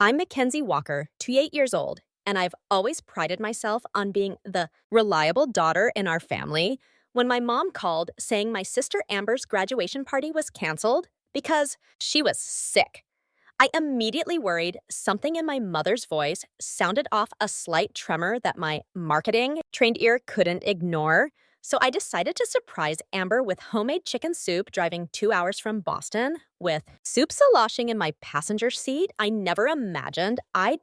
I'm Mackenzie Walker, 28 years old, and I've always prided myself on being the reliable daughter in our family. When my mom called saying my sister Amber's graduation party was canceled because she was sick, I immediately worried something in my mother's voice sounded off a slight tremor that my marketing trained ear couldn't ignore. So I decided to surprise Amber with homemade chicken soup driving 2 hours from Boston. With soup sloshing in my passenger seat, I never imagined I'd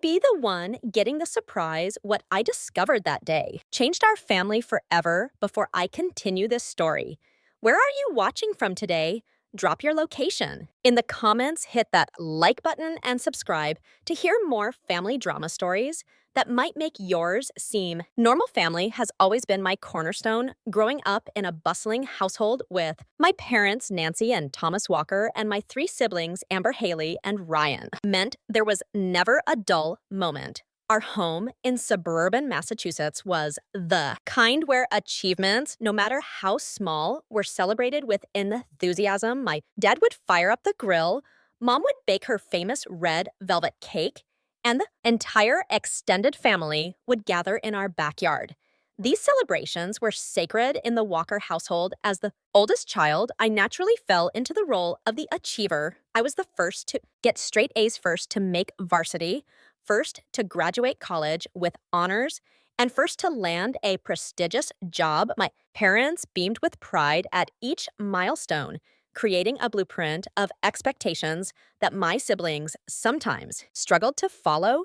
be the one getting the surprise. What I discovered that day changed our family forever. Before I continue this story, where are you watching from today? Drop your location. In the comments, hit that like button and subscribe to hear more family drama stories that might make yours seem normal. Family has always been my cornerstone. Growing up in a bustling household with my parents, Nancy and Thomas Walker, and my three siblings, Amber, Haley, and Ryan, meant there was never a dull moment. Our home in suburban Massachusetts was the kind where achievements, no matter how small, were celebrated with enthusiasm. My dad would fire up the grill, mom would bake her famous red velvet cake, and the entire extended family would gather in our backyard. These celebrations were sacred in the Walker household. As the oldest child, I naturally fell into the role of the achiever. I was the first to get straight A's, first to make varsity, first to graduate college with honors, and first to land a prestigious job. My parents beamed with pride at each milestone, creating a blueprint of expectations that my siblings sometimes struggled to follow.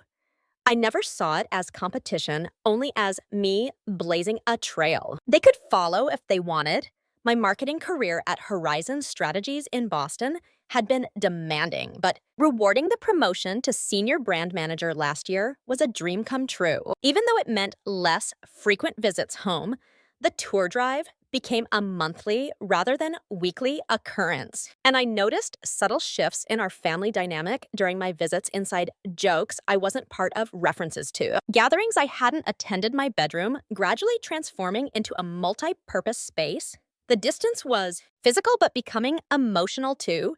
I never saw it as competition, only as me blazing a trail they could follow if they wanted. My marketing career at Horizon Strategies in Boston had been demanding, but rewarding. The promotion to senior brand manager last year was a dream come true. Even though it meant less frequent visits home, the tour drive became a monthly rather than weekly occurrence. And I noticed subtle shifts in our family dynamic during my visits. Inside jokes I wasn't part of, references to gatherings I hadn't attended, my bedroom gradually transforming into a multi-purpose space. The distance was physical but becoming emotional too.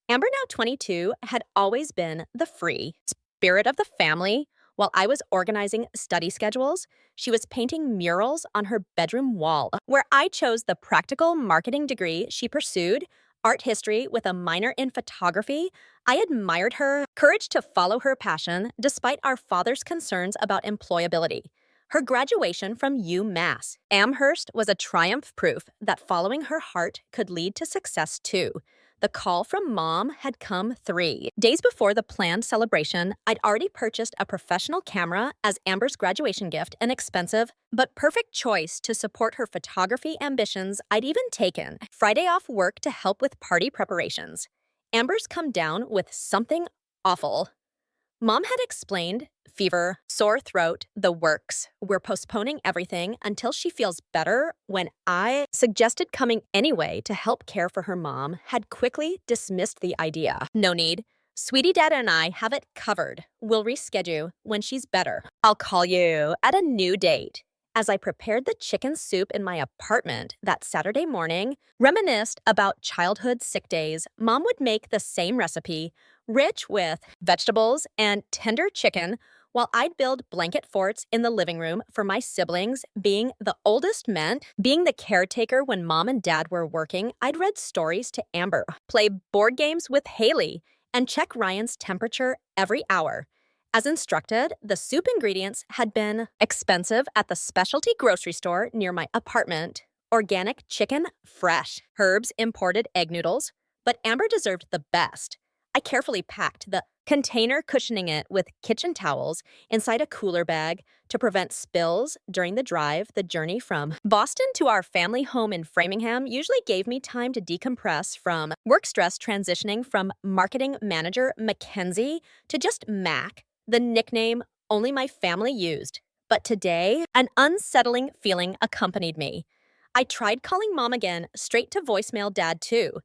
Amber, now 22, had always been the free spirit of the family. While I was organizing study schedules, she was painting murals on her bedroom wall. Where I chose the practical marketing degree, she pursued art history with a minor in photography. I admired her courage to follow her passion despite our father's concerns about employability. Her graduation from UMass Amherst was a triumph, proof that following her heart could lead to success too. The call from mom had come 3 days before the planned celebration. I'd already purchased a professional camera as Amber's graduation gift, an expensive but perfect choice to support her photography ambitions. I'd even taken Friday off work to help with party preparations. Amber's come down with something awful. Mom had explained fever, sore throat, the works. We're postponing everything until she feels better. When I suggested coming anyway to help care for her, mom had quickly dismissed the idea. No need. Sweetie Dad and I have it covered. We'll reschedule when she's better. I'll call you at a new date. As I prepared the chicken soup in my apartment that Saturday morning, reminisced about childhood sick days, mom would make the same recipe, rich with vegetables and tender chicken, while I'd build blanket forts in the living room for my siblings. Being the oldest meant being the caretaker when mom and dad were working. I'd read stories to Amber, play board games with Haley, and check Ryan's temperature every hour. As instructed, the soup ingredients had been expensive at the specialty grocery store near my apartment. Organic chicken, fresh herbs, imported egg noodles. But Amber deserved the best. I carefully packed the container, cushioning it with kitchen towels inside a cooler bag to prevent spills during the drive. The journey from Boston to our family home in Framingham usually gave me time to decompress from work stress, transitioning from marketing manager Mackenzie to just Mac, the nickname only my family used. But today, an unsettling feeling accompanied me. I tried calling mom again, straight to voicemail, dad too.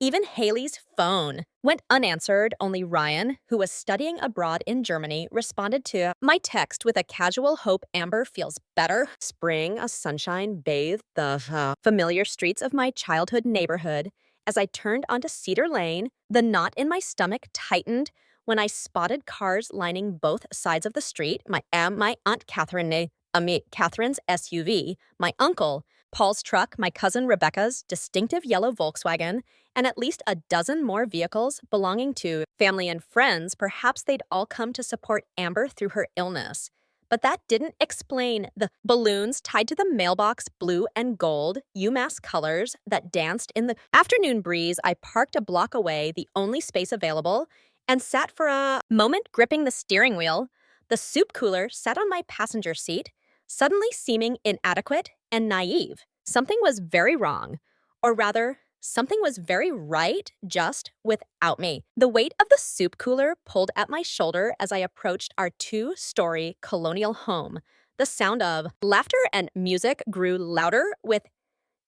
Even Haley's phone went unanswered. Only Ryan, who was studying abroad in Germany, responded to my text with a casual hope Amber feels better. Spring, a sunshine bathed the familiar streets of my childhood neighborhood. As I turned onto Cedar Lane, the knot in my stomach tightened when I spotted cars lining both sides of the street, my Aunt Catherine's SUV, my uncle, Paul's truck, my cousin Rebecca's distinctive yellow Volkswagen, and at least a dozen more vehicles belonging to family and friends. Perhaps they'd all come to support Amber through her illness. But that didn't explain the balloons tied to the mailbox, blue and gold, UMass colors that danced in the afternoon breeze. I parked a block away, the only space available, and sat for a moment gripping the steering wheel. The soup cooler sat on my passenger seat, suddenly seeming inadequate and naive. Something was very wrong, or rather, something was very right just without me. The weight of the soup cooler pulled at my shoulder as I approached our two-story colonial home. The sound of laughter and music grew louder with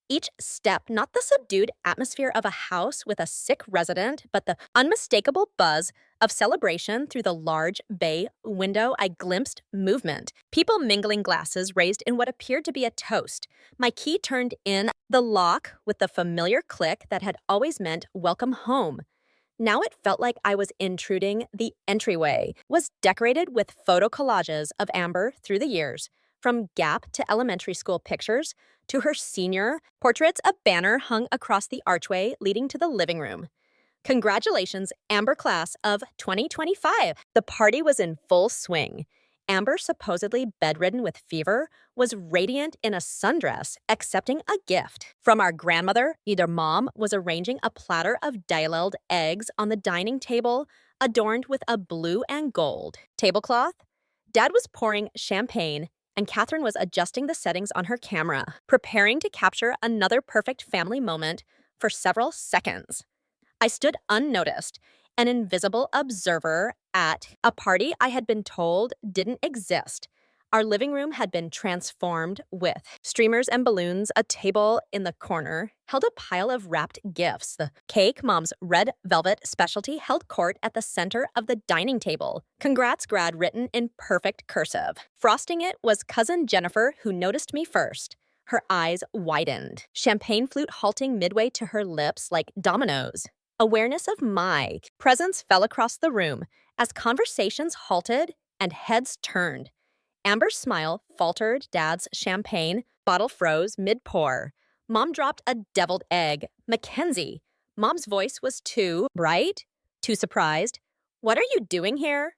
each step, not the subdued atmosphere of a house with a sick resident, but the unmistakable buzz of celebration. Through the large bay window, I glimpsed movement. People mingling, glasses raised in what appeared to be a toast. My key turned in the lock with the familiar click that had always meant welcome home. Now it felt like I was intruding. The entryway was decorated with photo collages of Amber through the years, from Gap to elementary school pictures to her senior portraits. A banner hung across the archway leading to the living room. Congratulations, Amber class of 2025. The party was in full swing. Amber, supposedly bedridden with fever, was radiant in a sundress, accepting a gift from our grandmother. Either mom was arranging a platter of dialed eggs on the dining table, adorned with a blue and gold tablecloth. Dad was pouring champagne, and Catherine was adjusting the settings on her camera, preparing to capture another perfect family moment for several seconds. I stood unnoticed, an invisible observer at a party I had been told didn't exist. Our living room had been transformed with streamers and balloons. A table in the corner held a pile of wrapped gifts. The cake, Mom's red velvet specialty, held court at the center of the dining table. Congrats, grad, written in perfect cursive. Frosting it was cousin Jennifer, who noticed me first. Her eyes widened, champagne flute halting midway to her lips like dominoes. Awareness of my presence fell across the room as conversations halted and heads turned. Amber's smile faltered. Dad's champagne bottle froze mid-pour. Mom dropped a deviled egg. Mackenzie. Mom's voice was too bright, too surprised. What are you doing here?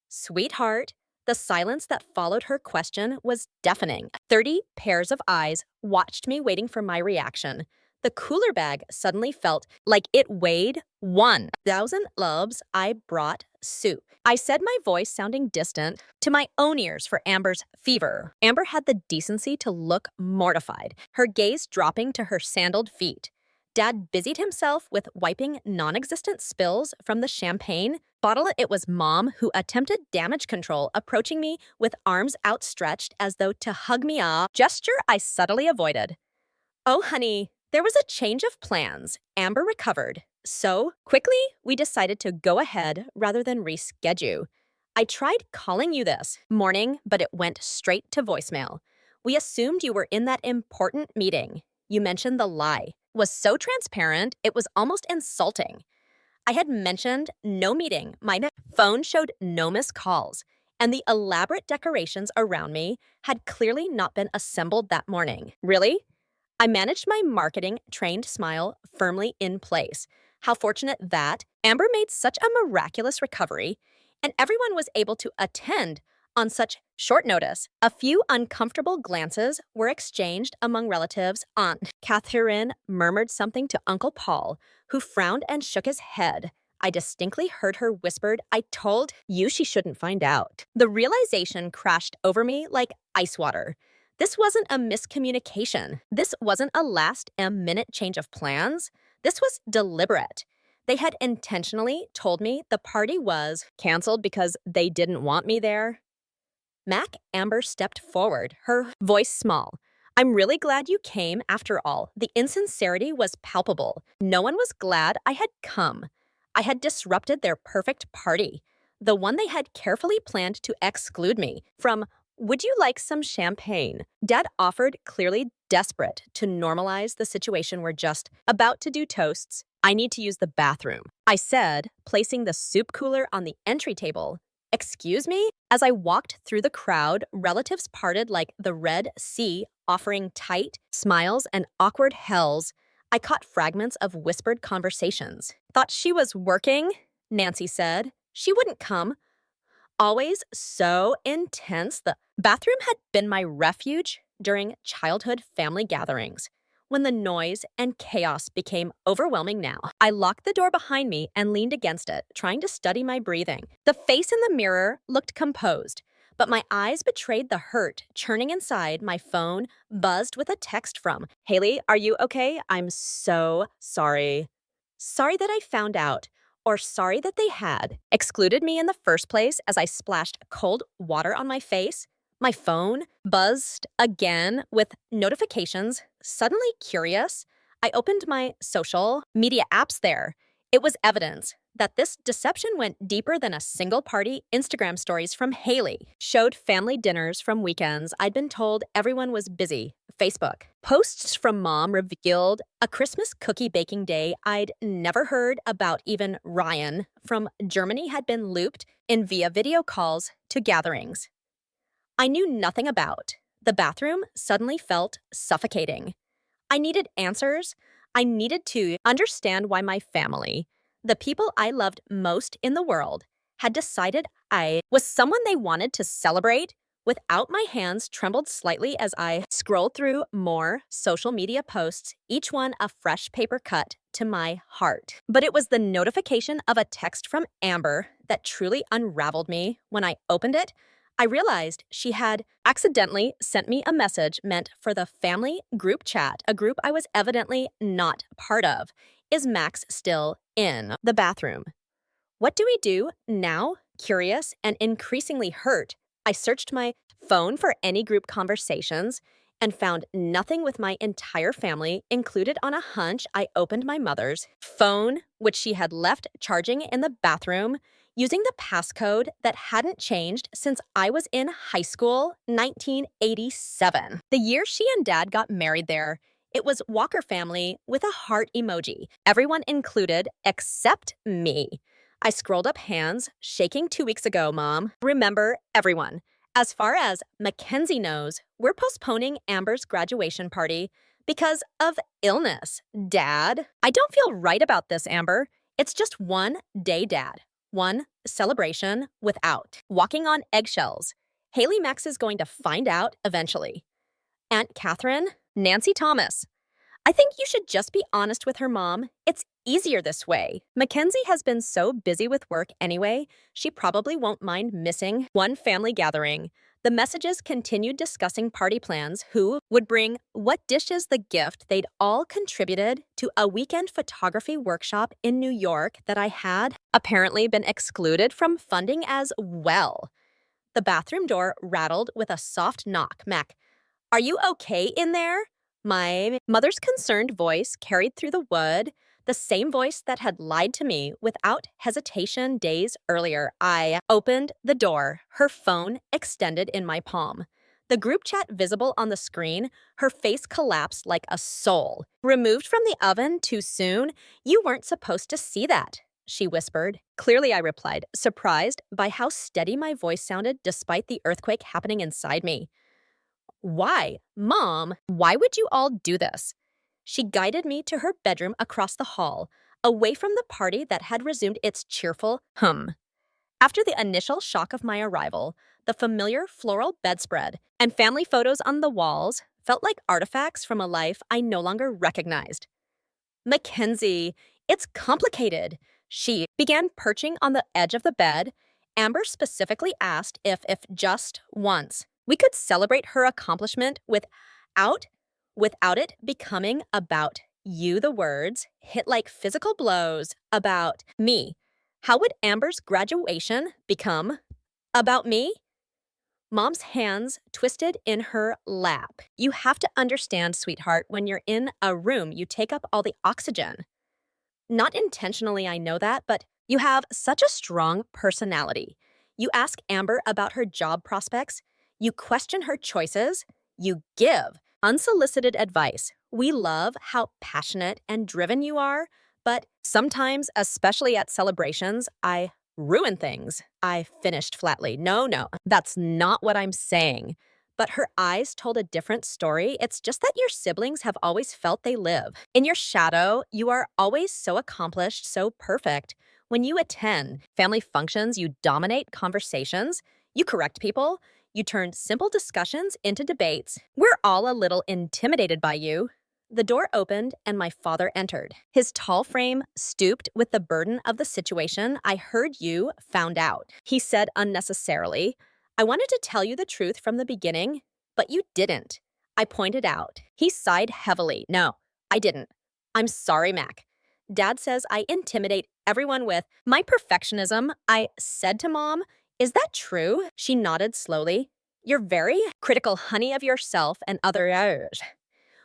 Sweetheart. The silence that followed her question was deafening. 30 pairs of eyes watched me, waiting for my reaction. The cooler bag suddenly felt like it weighed 1,000 loaves. I brought soup, I said, my voice sounding distant to my own ears for Amber's fever. Amber had the decency to look mortified, her gaze dropping to her sandaled feet. Dad busied himself with wiping non-existent spills from the champagne bottle. It was Mom who attempted damage control, approaching me with arms outstretched as though to hug me, a gesture I subtly avoided. Oh, honey, there was a change of plans. Amber recovered. So, quickly, we decided to go ahead rather than reschedule. I tried calling you this morning, but it went straight to voicemail. We assumed you were in that important meeting. You mentioned the lie was so transparent, it was almost insulting. I had mentioned no meeting. My phone showed no missed calls, and the elaborate decorations around me had clearly not been assembled that morning. Really? I managed my marketing-trained smile firmly in place. How fortunate that Amber made such a miraculous recovery, and everyone was able to attend on such short notice. A few uncomfortable glances were exchanged among relatives. Aunt Catherine murmured something to Uncle Paul, who frowned and shook his head. I distinctly heard her whispered, "I told you she shouldn't find out." The realization crashed over me like ice water. This wasn't a miscommunication. This wasn't a last-minute change of plans. This was deliberate. They had intentionally told me the party was canceled because they didn't want me there. Amber stepped forward, her voice small. I'm really glad you came after all. The insincerity was palpable. No one was glad I had come. I had disrupted their perfect party, the one they had carefully planned to exclude me from Would you like some champagne? Dad offered, clearly desperate to normalize the situation we're just about to do toasts. I need to use the bathroom, I said, placing the soup cooler on the entry table. Excuse me? As I walked through the crowd, relatives parted like the Red Sea, offering tight smiles and awkward hells. I caught fragments of whispered conversations. Thought she was working? Nancy said. She wouldn't come. Always so intense, the bathroom had been my refuge during childhood family gatherings. When the noise and chaos became overwhelming now, I locked the door behind me and leaned against it, trying to study my breathing. The face in the mirror looked composed, but my eyes betrayed the hurt churning inside. My phone buzzed with a text from Haley, are you okay? I'm so sorry. Sorry that I found out, or sorry that they had excluded me in the first place as I splashed cold water on my face. My phone buzzed again with notifications. Suddenly curious, I opened my social media apps there. It was evidence that this deception went deeper than a single party. Instagram stories from Haley showed family dinners from weekends I'd been told everyone was busy. Facebook posts from mom revealed a Christmas cookie baking day I'd never heard about. Even Ryan from Germany had been looped in via video calls to gatherings I knew nothing about. The bathroom suddenly felt suffocating. I needed answers. I needed to understand why my family, the people I loved most in the world, had decided I was someone they wanted to celebrate. Without, my hands trembled slightly as I scrolled through more social media posts, each one a fresh paper cut to my heart. But it was the notification of a text from Amber that truly unraveled me. When I opened it, I realized she had accidentally sent me a message meant for the family group chat, a group I was evidently not part of. Is Max still in the bathroom? What do we do now? Curious and increasingly hurt, I searched my phone for any group conversations and found nothing with my entire family included. On a hunch, I opened my mother's phone, which she had left charging in the bathroom, using the passcode that hadn't changed since I was in high school, 1987. The year she and Dad got married there. It was Walker family with a heart emoji, everyone included except me. I scrolled up hands, shaking 2 weeks ago, Mom. Remember, everyone. As far as Mackenzie knows, we're postponing Amber's graduation party because of illness. Dad, I don't feel right about this, Amber. It's just one day, Dad. One celebration without walking on eggshells. Haley Max is going to find out eventually. Aunt Catherine, Nancy Thomas. I think you should just be honest with her, Mom. It's easier this way. Mackenzie has been so busy with work anyway, she probably won't mind missing one family gathering. The messages continued discussing party plans, who would bring what dishes, the gift they'd all contributed to a weekend photography workshop in New York that I had apparently been excluded from funding as well. The bathroom door rattled with a soft knock. Mac, are you okay in there? My mother's concerned voice carried through the wood, the same voice that had lied to me without hesitation days earlier. I opened the door, her phone extended in my palm. The group chat visible on the screen, her face collapsed like a soul. Removed from the oven too soon? You weren't supposed to see that, she whispered. Clearly, I replied, surprised by how steady my voice sounded despite the earthquake happening inside me. Why? Mom, why would you all do this? She guided me to her bedroom across the hall, away from the party that had resumed its cheerful hum. After the initial shock of my arrival, the familiar floral bedspread and family photos on the walls felt like artifacts from a life I no longer recognized. Mackenzie, it's complicated. She began perching on the edge of the bed. Amber specifically asked if just once we could celebrate her accomplishment without it becoming about you. The words hit like physical blows. About me. How would Amber's graduation become about me? Mom's hands twisted in her lap. You have to understand, sweetheart, when you're in a room, you take up all the oxygen. Not intentionally, I know that, but you have such a strong personality. You ask Amber about her job prospects. You question her choices. You give unsolicited advice. We love how passionate and driven you are, but sometimes, especially at celebrations, I ruin things. I finished flatly. No, no, that's not what I'm saying. But her eyes told a different story. It's just that your siblings have always felt they live. In your shadow, you are always so accomplished, so perfect. When you attend family functions, you dominate conversations, you correct people, you turn simple discussions into debates. We're all a little intimidated by you. The door opened and my father entered. His tall frame stooped with the burden of the situation. I heard you found out. He said unnecessarily, I wanted to tell you the truth from the beginning, but you didn't. I pointed out. He sighed heavily. No, I didn't. I'm sorry, Mac. Dad says I intimidate everyone with my perfectionism. I said to Mom, is that true? She nodded slowly. You're very critical, honey, of yourself and others.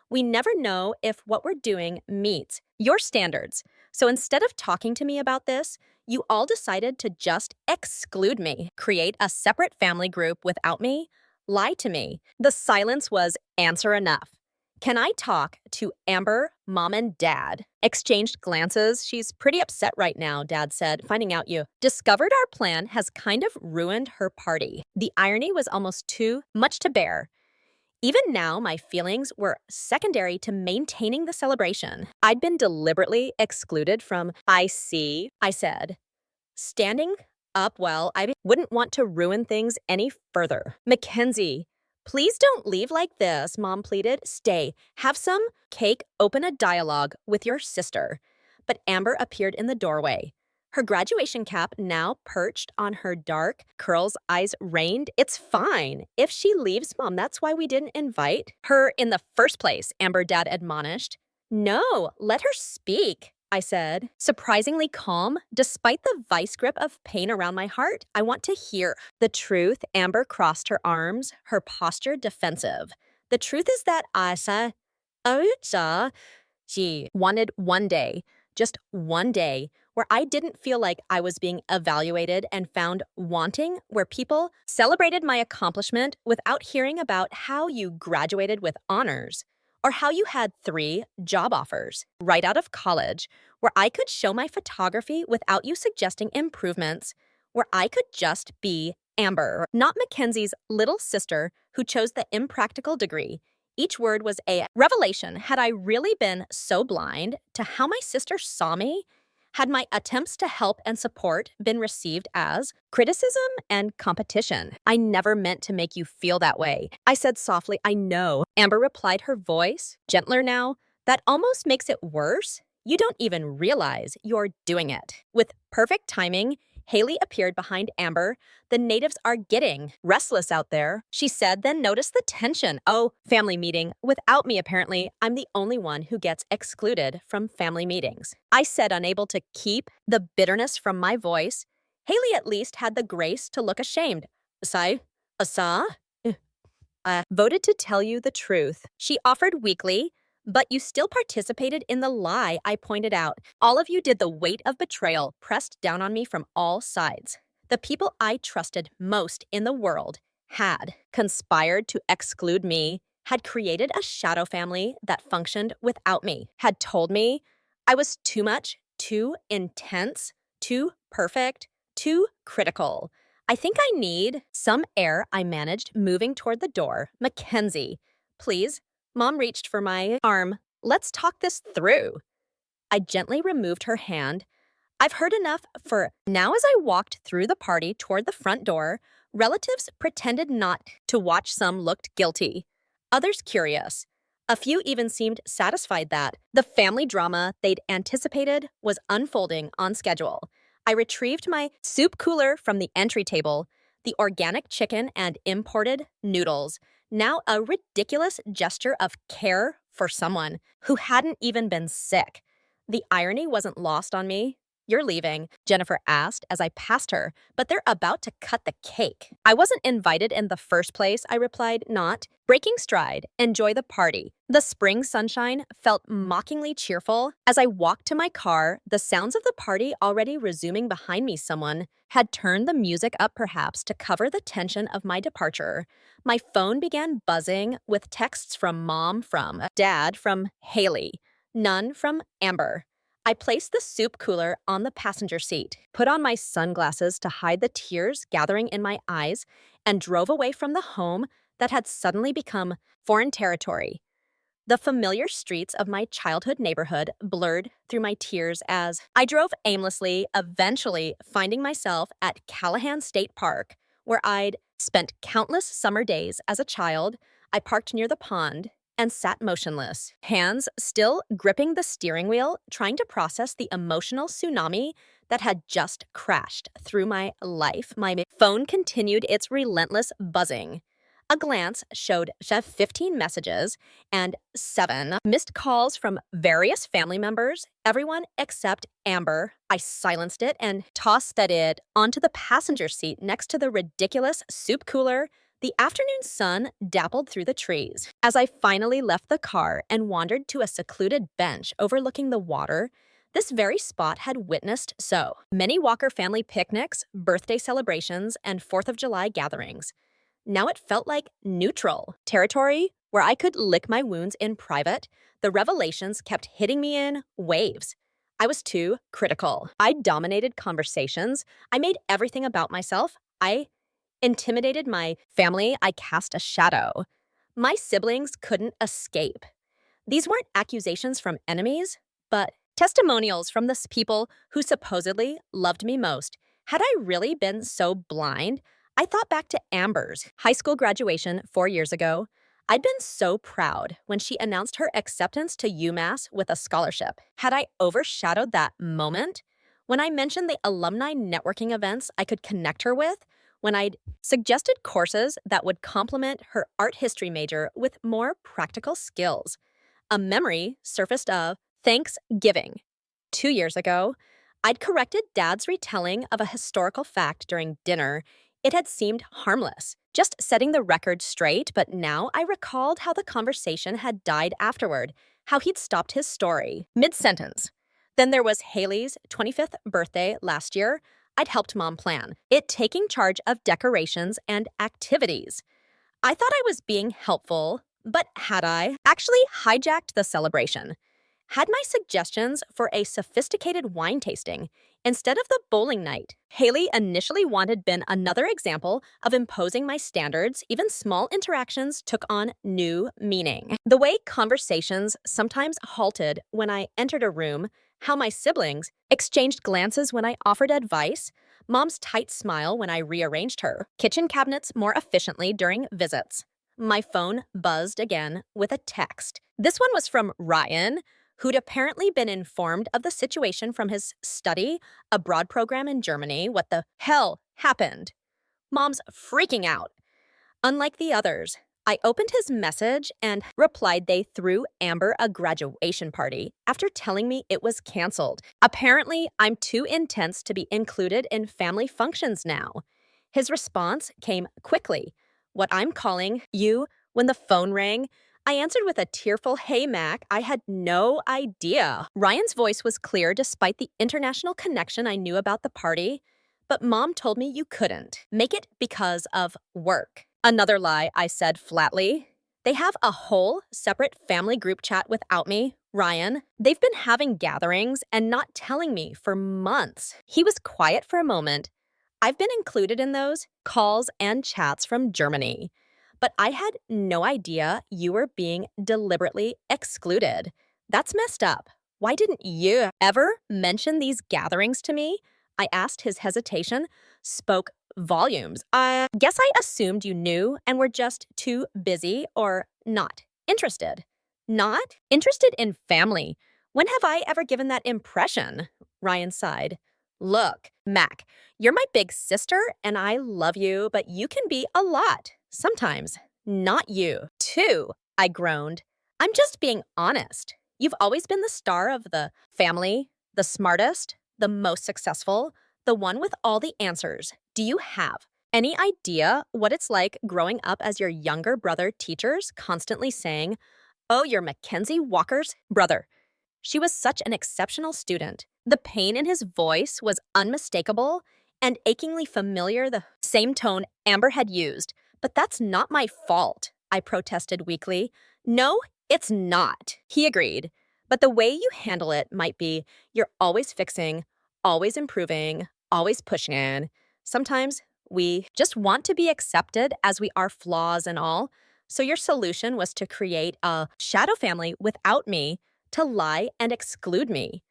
We never know if what we're doing meets your standards. So instead of talking to me about this, you all decided to just exclude me, create a separate family group without me, lie to me. The silence was answer enough. Can I talk to Amber, Mom, and Dad? Exchanged glances. She's pretty upset right now, Dad said, finding out you discovered our plan has kind of ruined her party. The irony was almost too much to bear. Even now, my feelings were secondary to maintaining the celebration. I'd been deliberately excluded from I see, I said. Standing up, well, I wouldn't want to ruin things any further. Mackenzie, please don't leave like this, Mom pleaded. Stay, have some cake, open a dialogue with your sister. But Amber appeared in the doorway. Her graduation cap now perched on her dark curls, eyes rained. It's fine. If she leaves, Mom, that's why we didn't invite her in the first place, Amber, Dad admonished. No, let her speak, I said, surprisingly calm. Despite the vice grip of pain around my heart, I want to hear the truth. Amber crossed her arms, her posture defensive. The truth is that she wanted one day, just one day, where I didn't feel like I was being evaluated and found wanting, where people celebrated my accomplishment without hearing about how you graduated with honors, or how you had 3 job offers right out of college, where I could show my photography without you suggesting improvements, where I could just be Amber, not Mackenzie's little sister who chose the impractical degree. Each word was a revelation. Had I really been so blind to how my sister saw me? Had my attempts to help and support been received as criticism and competition? I never meant to make you feel that way. I said softly, I know. Amber replied, her voice gentler now. That almost makes it worse. You don't even realize you're doing it. With perfect timing, Haley appeared behind Amber. The natives are getting restless out there, she said, then noticed the tension. Oh, family meeting. Without me, apparently, I'm the only one who gets excluded from family meetings. I said, unable to keep the bitterness from my voice. Haley at least had the grace to look ashamed. Asa? I voted to tell you the truth, she offered weakly. But you still participated in the lie I pointed out. All of you did the weight of betrayal pressed down on me from all sides. The people I trusted most in the world had conspired to exclude me, had created a shadow family that functioned without me, had told me I was too much, too intense, too perfect, too critical. I think I need some air. I managed, moving toward the door. Mackenzie, please. Mom reached for my arm. Let's talk this through. I gently removed her hand. I've heard enough for now. As I walked through the party toward the front door, relatives pretended not to watch. Some looked guilty, others curious. A few even seemed satisfied that the family drama they'd anticipated was unfolding on schedule. I retrieved my soup cooler from the entry table, the organic chicken and imported noodles. Now a ridiculous gesture of care for someone who hadn't even been sick. The irony wasn't lost on me. you're leaving?" Jennifer asked as I passed her, "but they're about to cut the cake." "I wasn't invited in the first place," I replied, not. Breaking stride, enjoy the party. The spring sunshine felt mockingly cheerful. As I walked to my car, the sounds of the party already resuming behind me. Someone had turned the music up perhaps to cover the tension of my departure. My phone began buzzing with texts from Mom, from Dad, from Haley. None from Amber. I placed the soup cooler on the passenger seat, put on my sunglasses to hide the tears gathering in my eyes, and drove away from the home that had suddenly become foreign territory. The familiar streets of my childhood neighborhood blurred through my tears as I drove aimlessly, eventually finding myself at Callahan State Park, where I'd spent countless summer days as a child. I parked near the pond and sat motionless, hands still gripping the steering wheel, trying to process the emotional tsunami that had just crashed through my life. My phone continued its relentless buzzing. A glance showed 15 messages and 7 missed calls from various family members, everyone except Amber. I silenced it and tossed it onto the passenger seat next to the ridiculous soup cooler. The afternoon sun dappled through the trees. As I finally left the car and wandered to a secluded bench overlooking the water, this very spot had witnessed so many Walker family picnics, birthday celebrations, and 4th of July gatherings. Now it felt like neutral territory where I could lick my wounds in private. The revelations kept hitting me in waves. I was too critical. I dominated conversations. I made everything about myself. I intimidated my family. I cast a shadow. My siblings couldn't escape. These weren't accusations from enemies, but testimonials from the people who supposedly loved me most. Had I really been so blind? I thought back to Amber's high school graduation 4 years ago. I'd been so proud when she announced her acceptance to UMass with a scholarship. Had I overshadowed that moment? When I mentioned the alumni networking events I could connect her with, when I'd suggested courses that would complement her art history major with more practical skills, a memory surfaced of Thanksgiving 2 years ago. I'd corrected Dad's retelling of a historical fact during dinner. It had seemed harmless, just setting the record straight, but now I recalled how the conversation had died afterward, how he'd stopped his story mid-sentence. Then there was Haley's 25th birthday last year. I'd helped Mom plan it, taking charge of decorations and activities. I thought I was being helpful, but had I actually hijacked the celebration? Had my suggestions for a sophisticated wine tasting instead of the bowling night Haley initially wanted been another example of imposing my standards? Even small interactions took on new meaning. The way conversations sometimes halted when I entered a room, how my siblings exchanged glances when I offered advice, Mom's tight smile when I rearranged her kitchen cabinets more efficiently during visits. My phone buzzed again with a text. This one was from Ryan, who'd apparently been informed of the situation from his study abroad program in Germany. What the hell happened? Mom's freaking out. Unlike the others, I opened his message and replied they threw Amber a graduation party after telling me it was canceled. Apparently, I'm too intense to be included in family functions now. His response came quickly. What I'm calling you. When the phone rang, I answered with a tearful, "Hey, Mac, I had no idea." Ryan's voice was clear despite the international connection I knew about the party. But Mom told me you couldn't make it because of work. Another lie, I said flatly. They have a whole separate family group chat without me, Ryan. They've been having gatherings and not telling me for months. He was quiet for a moment. I've been included in those calls and chats from Germany. But I had no idea you were being deliberately excluded. That's messed up. Why didn't you ever mention these gatherings to me? I asked. His hesitation spoke volumes. I guess I assumed you knew and were just too busy or not interested. Not interested in family. When have I ever given that impression? Ryan sighed. Look, Mac, you're my big sister and I love you, but you can be a lot. Sometimes. Not you. Too, I groaned. I'm just being honest. You've always been the star of the family, the smartest, the most successful, the one with all the answers. Do you have any idea what it's like growing up as your younger brother teachers constantly saying, "Oh, you're Mackenzie Walker's brother"? She was such an exceptional student. The pain in his voice was unmistakable and achingly familiar, the same tone Amber had used. But that's not my fault, I protested weakly. No, it's not, he agreed. But the way you handle it might be you're always fixing, always improving, always pushing in. Sometimes we just want to be accepted as we are, flaws and all. So your solution was to create a shadow family without me, to lie and exclude me.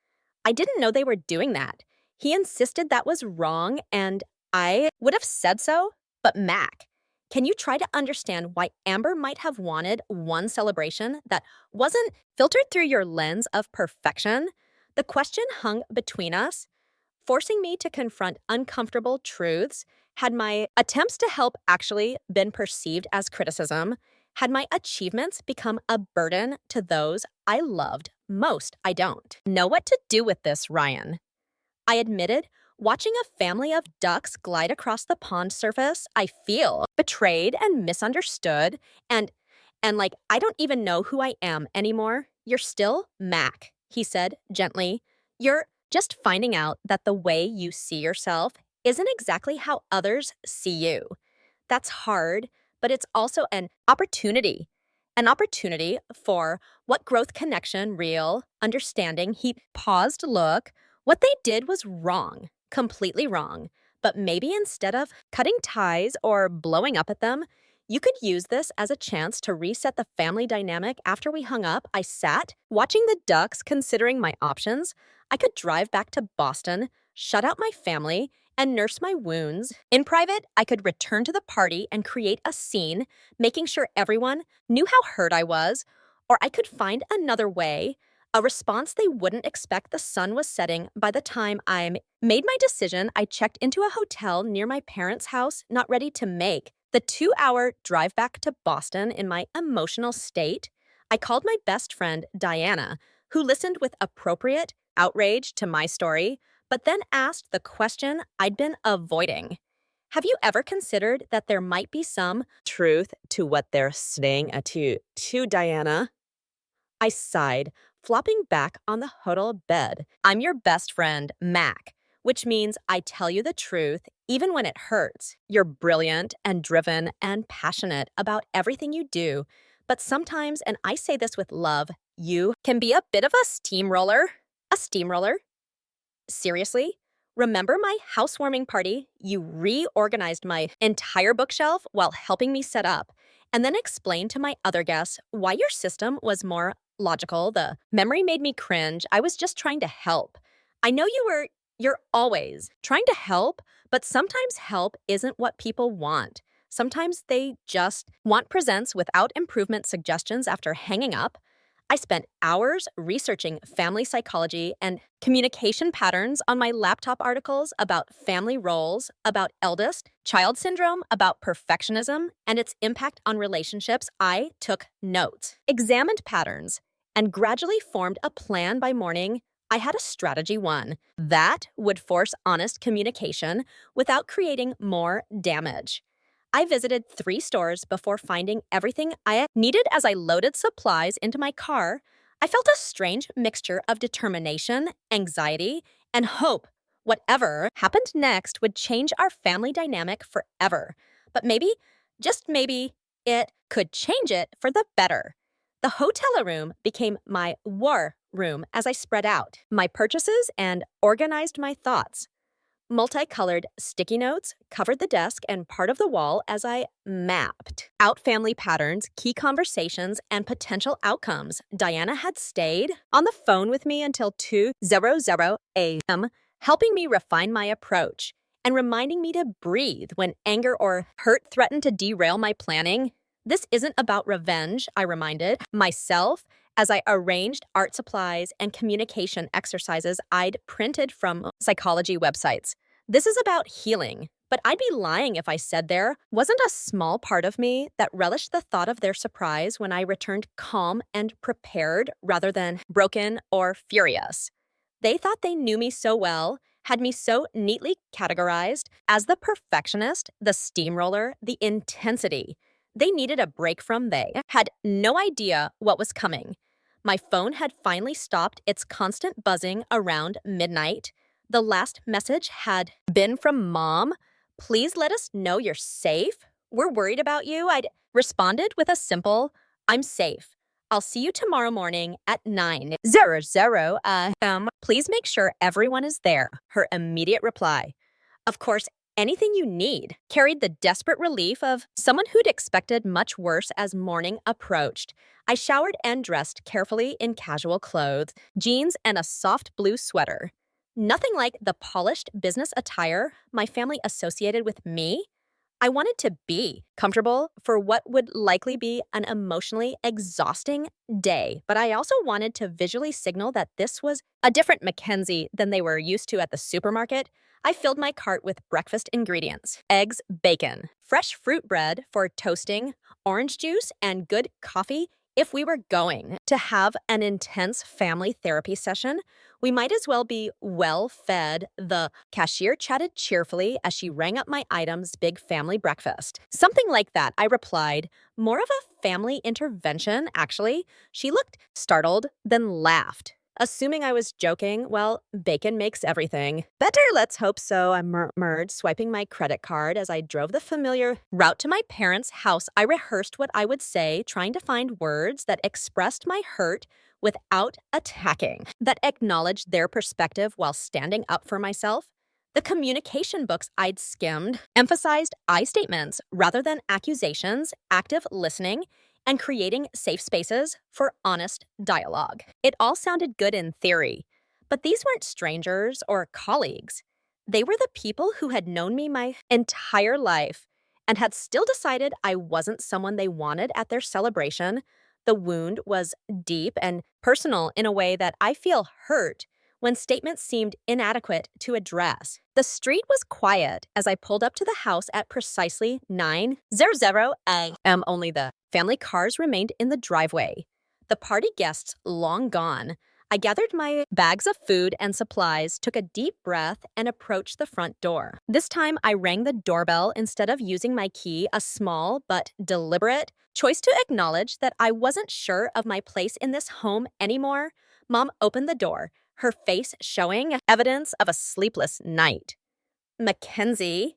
I didn't know they were doing that. He insisted that was wrong, and I would have said so. But Mac, can you try to understand why Amber might have wanted one celebration that wasn't filtered through your lens of perfection? The question hung between us, forcing me to confront uncomfortable truths. Had my attempts to help actually been perceived as criticism? Had my achievements become a burden to those I loved most? I don't know what to do with this, Ryan, I admitted. Watching a family of ducks glide across the pond surface, I feel betrayed and misunderstood, and like I don't even know who I am anymore. You're still Mac, he said gently. You're just finding out that the way you see yourself isn't exactly how others see you. That's hard, but it's also an opportunity for what growth, connection, real understanding. He paused. Look, what they did was wrong, completely wrong. But maybe instead of cutting ties or blowing up at them, you could use this as a chance to reset the family dynamic. After we hung up, I sat, watching the ducks, considering my options. I could drive back to Boston, shut out my family, and nurse my wounds. In private, I could return to the party and create a scene, making sure everyone knew how hurt I was. Or I could find another way, a response they wouldn't expect. The sun was setting by the time I made my decision. I checked into a hotel near my parents' house, not ready to make the 2-hour drive back to Boston in my emotional state. I called my best friend, Diana, who listened with appropriate outrage to my story, but then asked the question I'd been avoiding. Have you ever considered that there might be some truth to what they're saying to Diana? I sighed, flopping back on the hotel bed. I'm your best friend, Mac, which means I tell you the truth even when it hurts. You're brilliant and driven and passionate about everything you do. But sometimes, and I say this with love, you can be a bit of a steamroller. A steamroller? Seriously? Remember my housewarming party? You reorganized my entire bookshelf while helping me set up, and then explained to my other guests why your system was more logical. The memory made me cringe. I was just trying to help. I know you're always trying to help, but sometimes help isn't what people want. Sometimes they just want presents without improvement suggestions. After hanging up, I spent hours researching family psychology and communication patterns on my laptop, articles about family roles, about eldest child syndrome, about perfectionism and its impact on relationships. I took notes, examined patterns, and gradually formed a plan. By morning, I had a strategy. One that would force honest communication without creating more damage. I visited 3 stores before finding everything I needed. As I loaded supplies into my car, I felt a strange mixture of determination, anxiety, and hope. Whatever happened next would change our family dynamic forever. But maybe, just maybe, it could change it for the better. The hotel room became my war room as I spread out my purchases and organized my thoughts. Multicolored sticky notes covered the desk and part of the wall as I mapped out family patterns, key conversations, and potential outcomes. Diana had stayed on the phone with me until 2:00 a.m., helping me refine my approach and reminding me to breathe when anger or hurt threatened to derail my planning. This isn't about revenge, I reminded myself as I arranged art supplies and communication exercises I'd printed from psychology websites. This is about healing, but I'd be lying if I said there wasn't a small part of me that relished the thought of their surprise when I returned calm and prepared rather than broken or furious. They thought they knew me so well, had me so neatly categorized as the perfectionist, the steamroller, the intensity. They needed a break from they had no idea what was coming. My phone had finally stopped its constant buzzing around midnight. The last message had been from Mom. Please let us know you're safe. We're worried about you. I'd responded with a simple, I'm safe. I'll see you tomorrow morning at 9:00 a.m. Please make sure everyone is there. Her immediate reply, of course, anything you need, carried the desperate relief of someone who'd expected much worse as morning approached. I showered and dressed carefully in casual clothes, jeans and a soft blue sweater. Nothing like the polished business attire my family associated with me. I wanted to be comfortable for what would likely be an emotionally exhausting day, but I also wanted to visually signal that this was a different Mackenzie than they were used to at the supermarket. I filled my cart with breakfast ingredients: eggs, bacon, fresh fruit bread for toasting, orange juice, and good coffee. If we were going to have an intense family therapy session, we might as well be well fed. The cashier chatted cheerfully as she rang up my items' big family breakfast. Something like that, I replied. More of a family intervention, actually. She looked startled, then laughed. Assuming I was joking, well, bacon makes everything. Better, let's hope so, I murmured, swiping my credit card as I drove the familiar route to my parents' house. I rehearsed what I would say, trying to find words that expressed my hurt without attacking, that acknowledged their perspective while standing up for myself. The communication books I'd skimmed emphasized I statements rather than accusations, active listening, and creating safe spaces for honest dialogue. It all sounded good in theory, but these weren't strangers or colleagues. They were the people who had known me my entire life and had still decided I wasn't someone they wanted at their celebration. The wound was deep and personal in a way that I feel hurt when statements seemed inadequate to address. The street was quiet as I pulled up to the house at precisely 9:00 a.m. Only the family cars remained in the driveway. The party guests long gone. I gathered my bags of food and supplies, took a deep breath, and approached the front door. This time, I rang the doorbell instead of using my key, a small but deliberate choice to acknowledge that I wasn't sure of my place in this home anymore. Mom opened the door, her face showing evidence of a sleepless night. Mackenzie,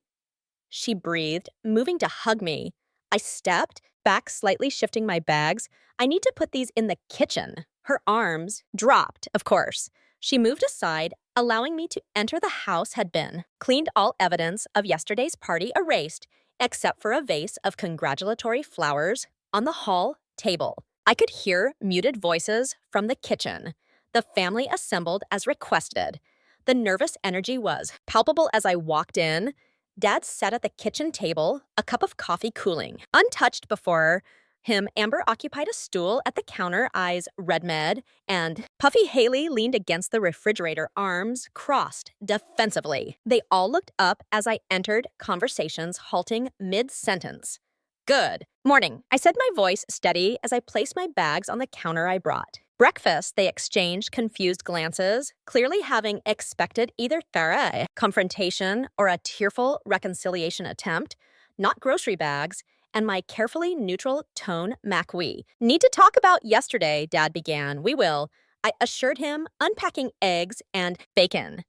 she breathed, moving to hug me. I stepped back, slightly shifting my bags. I need to put these in the kitchen. Her arms dropped, of course. She moved aside, allowing me to enter the house had been cleaned, all evidence of yesterday's party erased, except for a vase of congratulatory flowers on the hall table. I could hear muted voices from the kitchen. The family assembled as requested. The nervous energy was palpable as I walked in. Dad sat at the kitchen table, a cup of coffee cooling. Untouched before him, Amber occupied a stool at the counter, eyes red-med, and Puffy Haley leaned against the refrigerator, arms crossed defensively. They all looked up as I entered, conversations halting mid-sentence. Good morning, I said, my voice steady as I placed my bags on the counter I brought. Breakfast, they exchanged confused glances, clearly having expected either thorough confrontation or a tearful reconciliation attempt, not grocery bags, and my carefully neutral tone. We need to talk about yesterday, Dad began. We will, I assured him, unpacking eggs and bacon.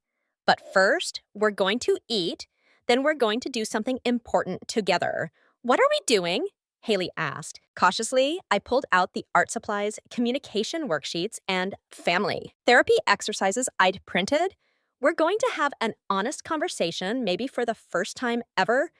But first, we're going to eat, then we're going to do something important together. What are we doing? Haley asked. Cautiously, I pulled out the art supplies, communication worksheets, and family therapy exercises I'd printed. We're going to have an honest conversation, maybe for the first time ever.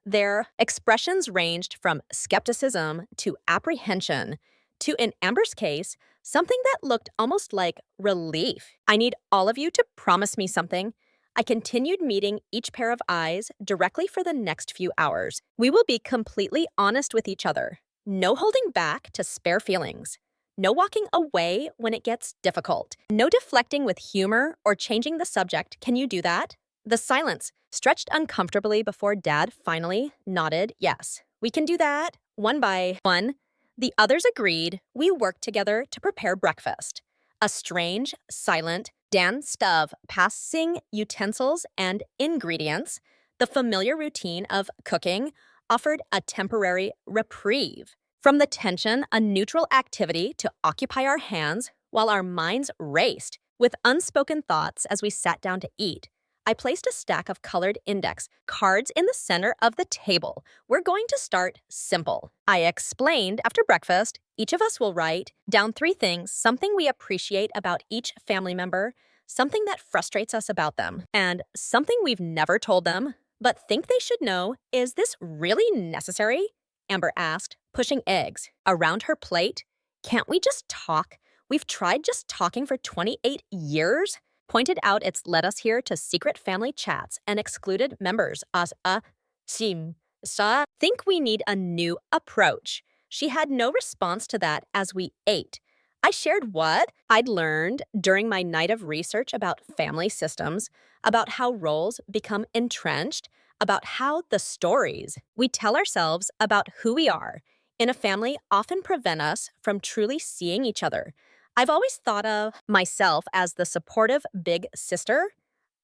Their expressions ranged from skepticism to apprehension to, in Amber's case, something that looked almost like relief. I need all of you to promise me something. I continued meeting each pair of eyes directly for the next few hours. We will be completely honest with each other. No holding back to spare feelings. No walking away when it gets difficult. No deflecting with humor or changing the subject. Can you do that? The silence stretched uncomfortably before Dad finally nodded yes. We can do that. One by one, the others agreed. We worked together to prepare breakfast. A strange, silent dance of passing utensils and ingredients, the familiar routine of cooking offered a temporary reprieve. From the tension, a neutral activity to occupy our hands while our minds raced with unspoken thoughts as we sat down to eat. I placed a stack of colored index cards in the center of the table. We're going to start simple. I explained after breakfast, each of us will write down 3 things, something we appreciate about each family member, something that frustrates us about them, and something we've never told them but think they should know. Is this really necessary? Amber asked, pushing eggs around her plate. Can't we just talk? We've tried just talking for 28 years. Pointed out it's led us here to secret family chats and excluded members as a sim. Sa think we need a new approach. She had no response to that as we ate. I shared what I'd learned during my night of research about family systems, about how roles become entrenched, about how the stories we tell ourselves about who we are in a family often prevent us from truly seeing each other. I've always thought of myself as the supportive big sister.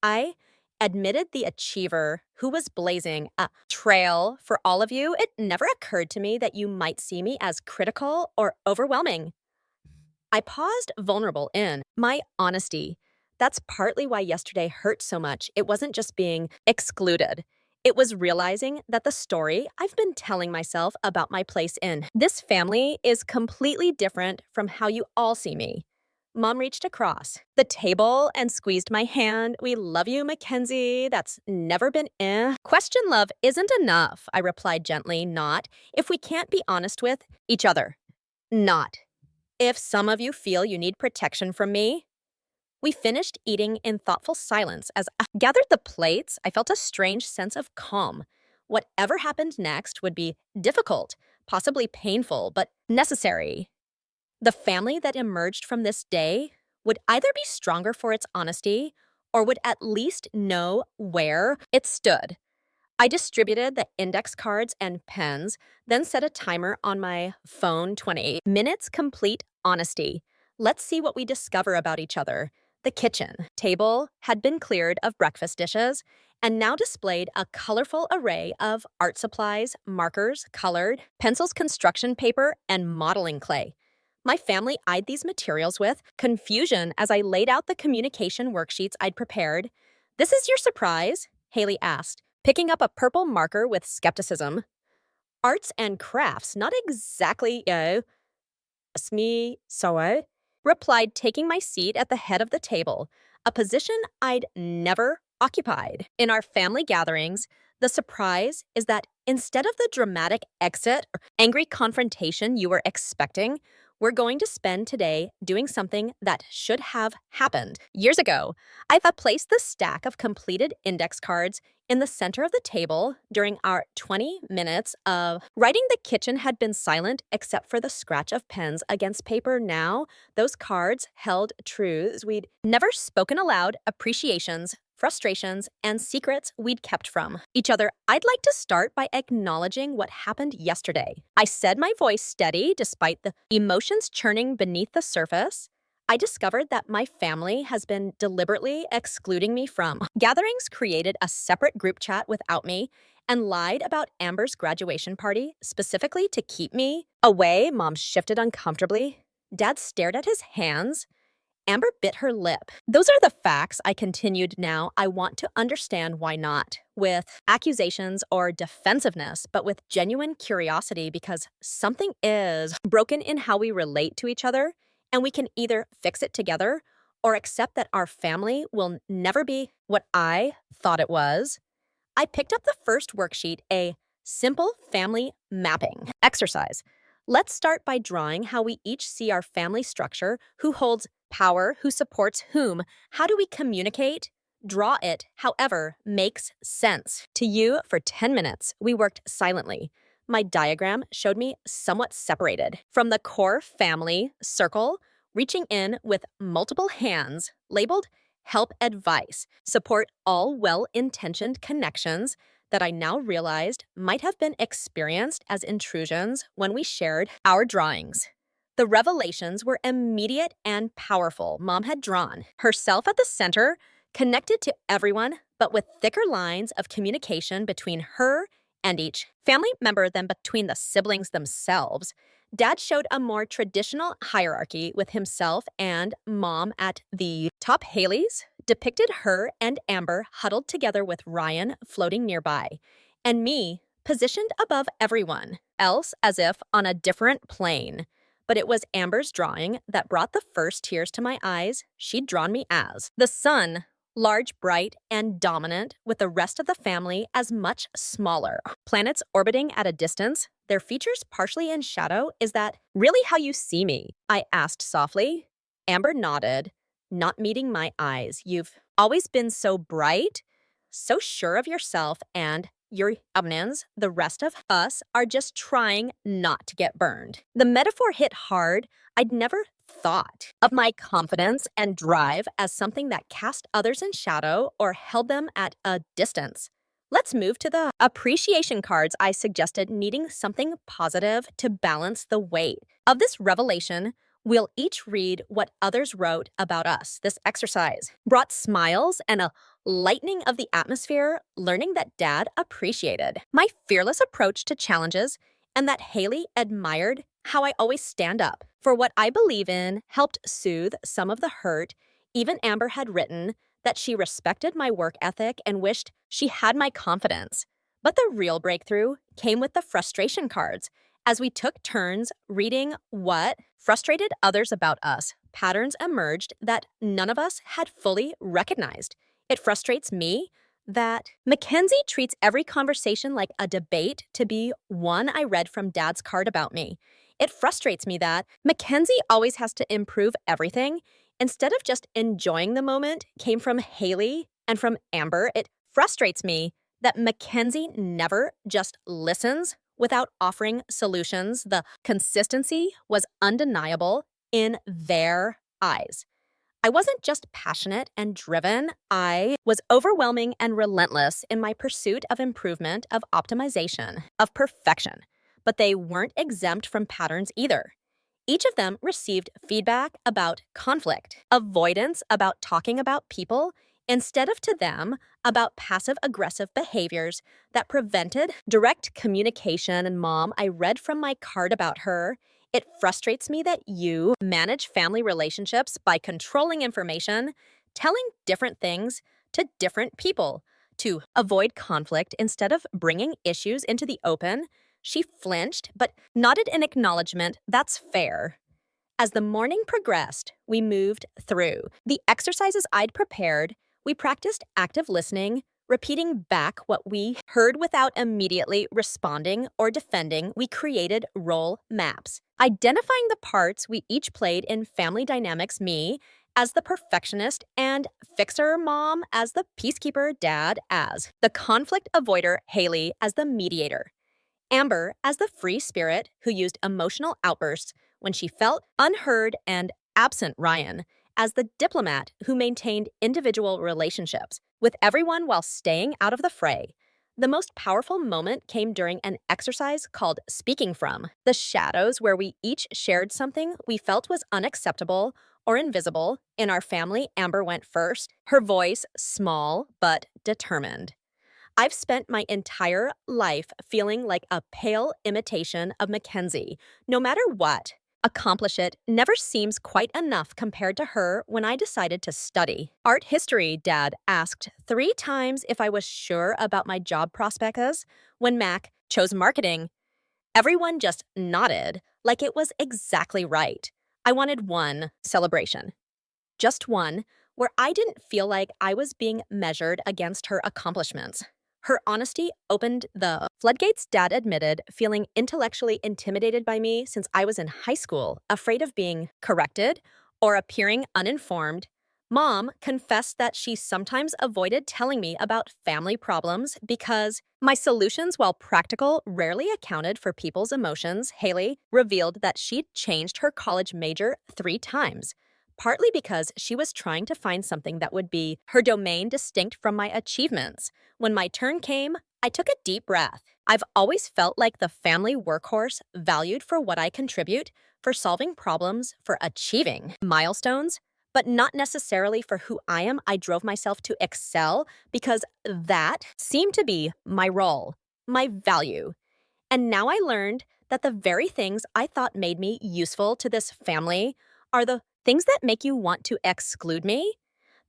I admitted the achiever who was blazing a trail for all of you. It never occurred to me that you might see me as critical or overwhelming. I paused, vulnerable in my honesty. That's partly why yesterday hurt so much. It wasn't just being excluded. It was realizing that the story I've been telling myself about my place in this family is completely different from how you all see me. Mom reached across the table and squeezed my hand. We love you, Mackenzie. That's never been Question love isn't enough, I replied gently, not if we can't be honest with each other. Not if some of you feel you need protection from me. We finished eating in thoughtful silence. As I gathered the plates, I felt a strange sense of calm. Whatever happened next would be difficult, possibly painful, but necessary. The family that emerged from this day would either be stronger for its honesty or would at least know where it stood. I distributed the index cards and pens, then set a timer on my phone. 28 minutes complete honesty. Let's see what we discover about each other. The kitchen table had been cleared of breakfast dishes and now displayed a colorful array of art supplies, markers, colored pencils, construction paper, and modeling clay. My family eyed these materials with confusion as I laid out the communication worksheets I'd prepared. This is your surprise? Haley asked, picking up a purple marker with skepticism. Arts and crafts, not exactly, me, so, replied, taking my seat at the head of the table, a position I'd never occupied. In our family gatherings, the surprise is that instead of the dramatic exit or angry confrontation you were expecting, we're going to spend today doing something that should have happened years ago. I've placed the stack of completed index cards in the center of the table during our 20 minutes of writing. The kitchen had been silent except for the scratch of pens against paper. Now, those cards held truths we'd never spoken aloud, appreciations, frustrations, and secrets we'd kept from each other. I'd like to start by acknowledging what happened yesterday. I said, my voice steady despite the emotions churning beneath the surface. I discovered that my family has been deliberately excluding me from gatherings, created a separate group chat without me, and lied about Amber's graduation party specifically to keep me away. Mom shifted uncomfortably. Dad stared at his hands. Amber bit her lip. Those are the facts, I continued. Now I want to understand why not with accusations or defensiveness, but with genuine curiosity, because something is broken in how we relate to each other, and we can either fix it together or accept that our family will never be what I thought it was. I picked up the first worksheet, a simple family mapping exercise. Let's start by drawing how we each see our family structure, who holds power, who supports whom, how do we communicate? Draw it, however, makes sense to you. For 10 minutes, we worked silently. My diagram showed me somewhat separated from the core family circle, reaching in with multiple hands, labeled help, advice, support, all well-intentioned connections that I now realized might have been experienced as intrusions when we shared our drawings. The revelations were immediate and powerful. Mom had drawn herself at the center, connected to everyone, but with thicker lines of communication between her and each family member than between the siblings themselves. Dad showed a more traditional hierarchy with himself and Mom at the top. Haley's depicted her and Amber huddled together with Ryan floating nearby, and me positioned above everyone else as if on a different plane. But it was Amber's drawing that brought the first tears to my eyes. She'd drawn me as the sun, large, bright, and dominant, with the rest of the family as much smaller. Planets orbiting at a distance, their features partially in shadow. Is that really how you see me? I asked softly. Amber nodded, not meeting my eyes. You've always been so bright, so sure of yourself and your omnins. The rest of us are just trying not to get burned. The metaphor hit hard. I'd never thought of my confidence and drive as something that cast others in shadow or held them at a distance. Let's move to the appreciation cards. I suggested, needing something positive to balance the weight of this revelation. We'll each read what others wrote about us. This exercise brought smiles and a lightening of the atmosphere, learning that Dad appreciated my fearless approach to challenges and that Haley admired how I always stand up for what I believe in, helped soothe some of the hurt. Even Amber had written that she respected my work ethic and wished she had my confidence. But the real breakthrough came with the frustration cards. As we took turns reading what frustrated others about us, patterns emerged that none of us had fully recognized. It frustrates me that Mackenzie treats every conversation like a debate to be one. I read from Dad's card about me. It frustrates me that Mackenzie always has to improve everything instead of just enjoying the moment. Came from Haley and from Amber. It frustrates me that Mackenzie never just listens without offering solutions. The consistency was undeniable in their eyes. I wasn't just passionate and driven, I was overwhelming and relentless in my pursuit of improvement, of optimization, of perfection. But they weren't exempt from patterns either. Each of them received feedback about conflict, avoidance about talking about people, instead of to them about passive-aggressive behaviors that prevented direct communication. And Mom, I read from my card about her. It frustrates me that you manage family relationships by controlling information, telling different things to different people to avoid conflict instead of bringing issues into the open. She flinched, but nodded in acknowledgement. That's fair. As the morning progressed, we moved through the exercises I'd prepared. We practiced active listening, repeating back what we heard without immediately responding or defending. We created role maps, identifying the parts we each played in family dynamics. Me as the perfectionist and fixer, Mom as the peacekeeper, Dad as the conflict avoider, Haley as the mediator, Amber as the free spirit who used emotional outbursts when she felt unheard, and absent Ryan as the diplomat who maintained individual relationships with everyone while staying out of the fray. The most powerful moment came during an exercise called Speaking From the Shadows, where we each shared something we felt was unacceptable or invisible. In our family, Amber went first, her voice small but determined. I've spent my entire life feeling like a pale imitation of Mackenzie. No matter what, accomplish it never seems quite enough compared to her. When I decided to study art history, Dad asked 3 times if I was sure about my job prospects. When Mac chose marketing, everyone just nodded like it was exactly right. I wanted one celebration, just one, where I didn't feel like I was being measured against her accomplishments. Her honesty opened the floodgates. Dad admitted feeling intellectually intimidated by me since I was in high school, afraid of being corrected or appearing uninformed. Mom confessed that she sometimes avoided telling me about family problems because my solutions, while practical, rarely accounted for people's emotions. Haley revealed that she'd changed her college major 3 times, partly because she was trying to find something that would be her domain distinct from my achievements. When my turn came, I took a deep breath. I've always felt like the family workhorse, valued for what I contribute, for solving problems, for achieving milestones, but not necessarily for who I am. I drove myself to excel because that seemed to be my role, my value. And now I learned that the very things I thought made me useful to this family are the things that make you want to exclude me.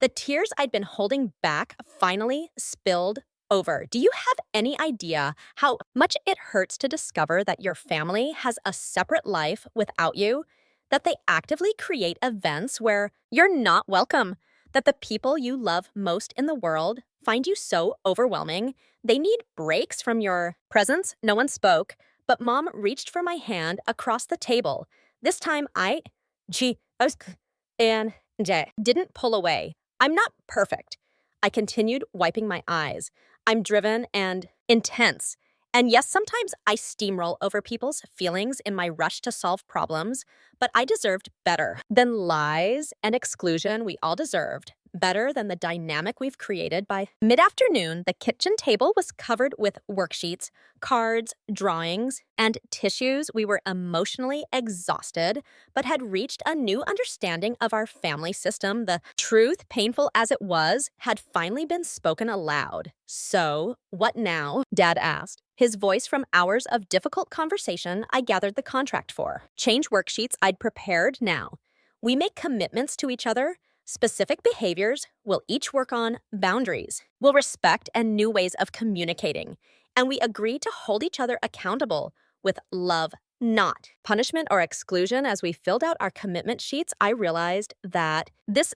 The tears I'd been holding back finally spilled over. Do you have any idea how much it hurts to discover that your family has a separate life without you? That they actively create events where you're not welcome? That the people you love most in the world find you so overwhelming? They need breaks from your presence? No one spoke, but Mom reached for my hand across the table. This time and didn't pull away. I'm not perfect. I continued wiping my eyes. I'm driven and intense. And yes, sometimes I steamroll over people's feelings in my rush to solve problems, but I deserved better than lies and exclusion. We all deserved better than the dynamic we've created. By mid-afternoon, the kitchen table was covered with worksheets, cards, drawings, and tissues. We were emotionally exhausted, but had reached a new understanding of our family system. The truth, painful as it was, had finally been spoken aloud. "So, what now?" Dad asked. His voice from hours of difficult conversation I gathered the contract for. Change worksheets I'd prepared now. We make commitments to each other, specific behaviors. We'll each work on boundaries. We'll respect and new ways of communicating. And we agree to hold each other accountable with love, not punishment or exclusion. As we filled out our commitment sheets, I realized that this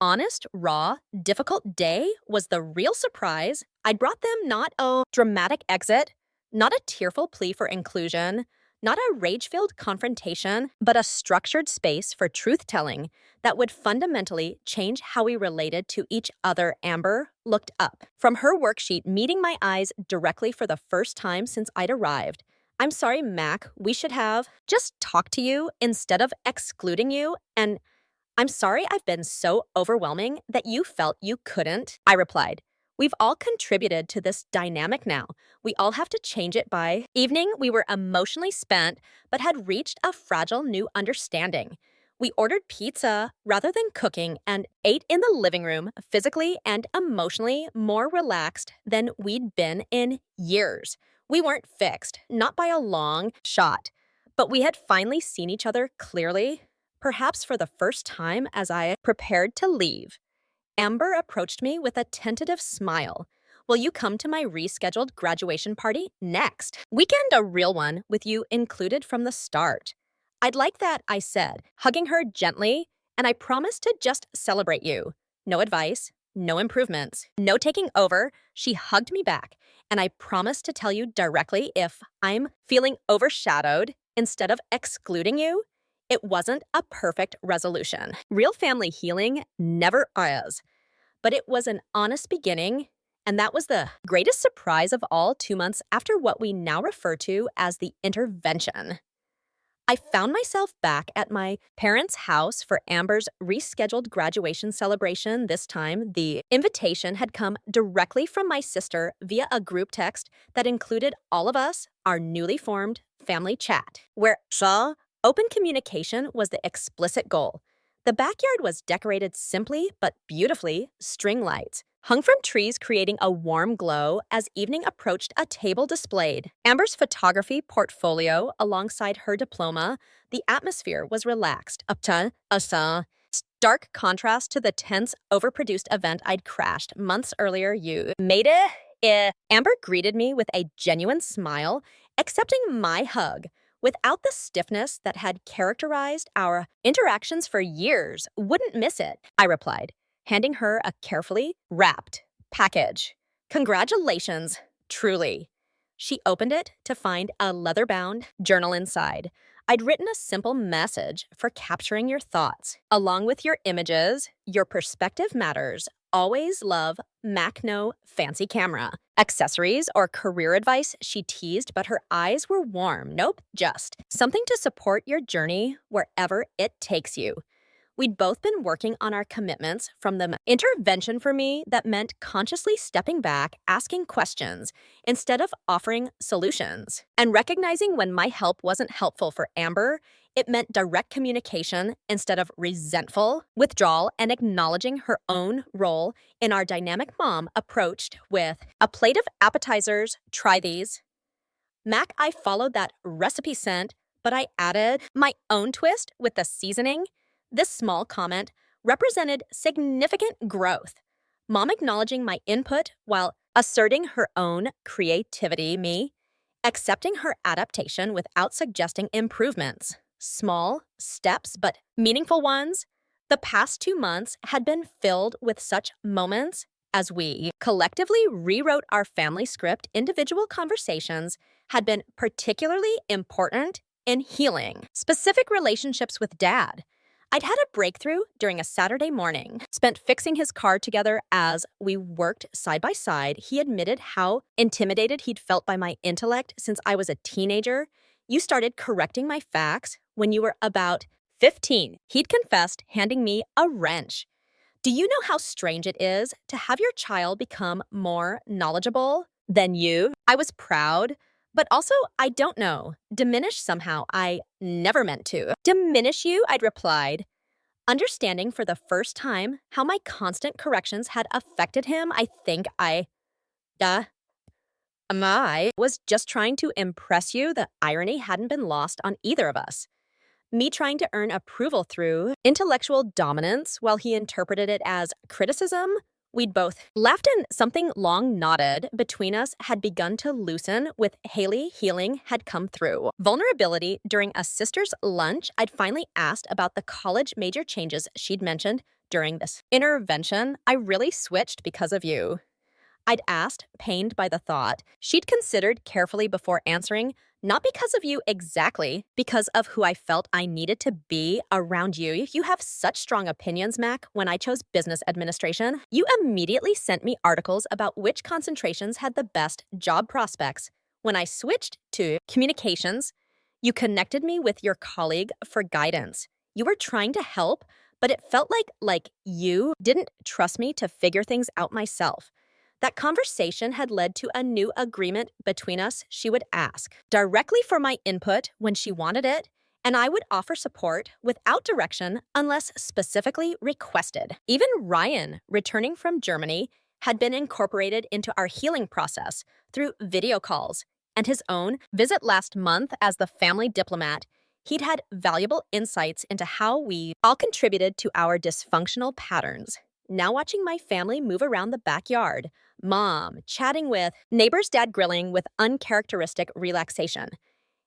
honest, raw, difficult day was the real surprise. I'd brought them not a dramatic exit, not a tearful plea for inclusion, not a rage-filled confrontation, but a structured space for truth-telling that would fundamentally change how we related to each other. Amber looked up from her worksheet, meeting my eyes directly for the first time since I'd arrived. "I'm sorry, Mac. We should have just talked to you instead of excluding you, and I'm sorry I've been so overwhelming that you felt you couldn't," I replied. "We've all contributed to this dynamic now. We all have to change it." By evening, we were emotionally spent, but had reached a fragile new understanding. We ordered pizza rather than cooking and ate in the living room, physically and emotionally more relaxed than we'd been in years. We weren't fixed, not by a long shot, but we had finally seen each other clearly, perhaps for the first time. As I prepared to leave, Amber approached me with a tentative smile. "Will you come to my rescheduled graduation party next weekend? A real one, with you included from the start." "I'd like that," I said, hugging her gently, "and I promise to just celebrate you. No advice, no improvements, no taking over." She hugged me back, and I promise to tell you directly if I'm feeling overshadowed instead of excluding you. It wasn't a perfect resolution. Real family healing never is. But it was an honest beginning, and that was the greatest surprise of all. 2 months after what we now refer to as the intervention, I found myself back at my parents' house for Amber's rescheduled graduation celebration. This time, the invitation had come directly from my sister via a group text that included all of us, our newly formed family chat, where open communication was the explicit goal. The backyard was decorated simply but beautifully. String lights hung from trees, creating a warm glow as evening approached. A table displayed Amber's photography portfolio alongside her diploma. The atmosphere was relaxed, up to a stark contrast to the tense, overproduced event I'd crashed months earlier. "You made it." Amber greeted me with a genuine smile, accepting my hug without the stiffness that had characterized our interactions for years. "Wouldn't miss it," I replied, handing her a carefully wrapped package. "Congratulations, truly." She opened it to find a leather-bound journal inside. I'd written a simple message for capturing your thoughts, along with your images. "Your perspective matters. Always love, Mac. No fancy camera, accessories, or career advice," she teased, but her eyes were warm. "Nope, just something to support your journey wherever it takes you." We'd both been working on our commitments from the intervention for me that meant consciously stepping back, asking questions instead of offering solutions. And recognizing when my help wasn't helpful for Amber, it meant direct communication instead of resentful withdrawal, and acknowledging her own role in our dynamic mom approached with a plate of appetizers, try these. Mac, I followed that recipe sent, but I added my own twist with the seasoning. This small comment represented significant growth. Mom acknowledging my input while asserting her own creativity, me accepting her adaptation without suggesting improvements. Small steps, but meaningful ones. The past 2 months had been filled with such moments as we collectively rewrote our family script. Individual conversations had been particularly important in healing specific relationships with Dad. I'd had a breakthrough during a Saturday morning, spent fixing his car together as we worked side by side. He admitted how intimidated he'd felt by my intellect since I was a teenager. You started correcting my facts when you were about 15. He'd confessed, handing me a wrench. Do you know how strange it is to have your child become more knowledgeable than you? I was proud, but also, I don't know, diminished somehow. I never meant to. Diminish you, I'd replied, understanding for the first time how my constant corrections had affected him. I think I was just trying to impress you. The irony hadn't been lost on either of us. Me trying to earn approval through intellectual dominance while he interpreted it as criticism. We'd both laughed, and something long knotted between us had begun to loosen. With Haley, healing had come through. Vulnerability during a sister's lunch. I'd finally asked about the college major changes she'd mentioned during this intervention. I really switched because of you. I'd asked, pained by the thought. She'd considered carefully before answering, not because of you exactly, because of who I felt I needed to be around you. You have such strong opinions, Mac. When I chose business administration, you immediately sent me articles about which concentrations had the best job prospects. When I switched to communications, you connected me with your colleague for guidance. You were trying to help, but it felt like you didn't trust me to figure things out myself. That conversation had led to a new agreement between us. She would ask directly for my input when she wanted it, and I would offer support without direction unless specifically requested. Even Ryan, returning from Germany, had been incorporated into our healing process through video calls, and his own visit last month as the family diplomat. He'd had valuable insights into how we all contributed to our dysfunctional patterns. Now watching my family move around the backyard, Mom chatting with neighbor's dad, grilling with uncharacteristic relaxation.